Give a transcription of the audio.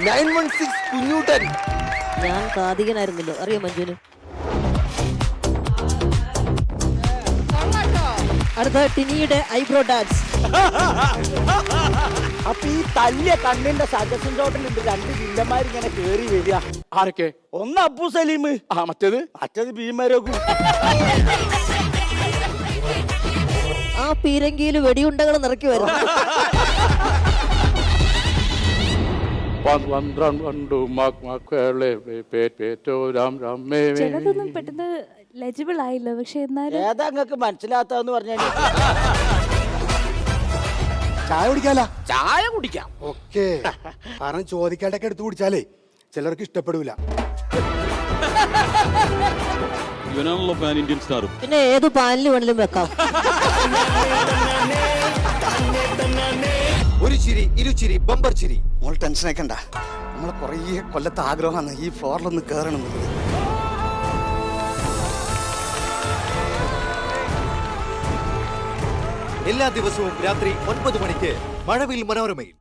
916 കുഞ്ഞൂട്ടൻ. ഞാൻ കാതികനായിരുന്നല്ലോ, അറിയാം മഞ്ജുന്. അടുത്ത ടിനിയുടെ ഐബ്രോ ഡാൻസ്. അപ്പൊ ഈ തല്ലിയ കണ്ണിന്റെ സജഷൻ ചോട്ടിലുണ്ട് 2 വില്ലന്മാരിങ്ങനെ കേറി വരിക. ആരൊക്കെ? ഒന്ന് അബു സലീം, മറ്റേത് ഭീമരഘു. ആ പീരങ്കിയിൽ വെടിയുണ്ടകൾ നിറക്കി വരുന്നു. 12 മക്കളെ ചിലതൊന്നും പെട്ടെന്ന് ലെജിബിൾ ആയില്ല. പക്ഷെ എന്നാലും ഏതാ നിങ്ങൾക്ക് മനസ്സിലാത്തതെന്ന് പറഞ്ഞാൽ ചായ കുടിക്കാല? ചായ കുടിക്കാം. ഓക്കേ. കാരണം ചോദിക്കാണ്ടൊക്കെ എടുത്ത് കുടിച്ചാലേ ചിലർക്ക് ഇഷ്ടപ്പെടൂല. ഇവനാണല്ലോ പാൻ ഇന്ത്യൻ സ്റ്റാറും. പിന്നെ ഏത് പാനിൽ വേണമെങ്കിലും വെക്കാം. ഒരു ചിരി, ഇരുചിരി, ബമ്പർ ചിരി. മോൾ ടെൻഷൻ ആക്കണ്ട. നമ്മളെ കുറേ കൊല്ലത്തെ ആഗ്രഹമാണ് ഈ ഫ്ലോറിലൊന്ന് കയറണം എന്നുള്ളത്. എല്ലാ ദിവസവും രാത്രി 9 മണിക്ക് മഴവിൽ മനോരമയിൽ.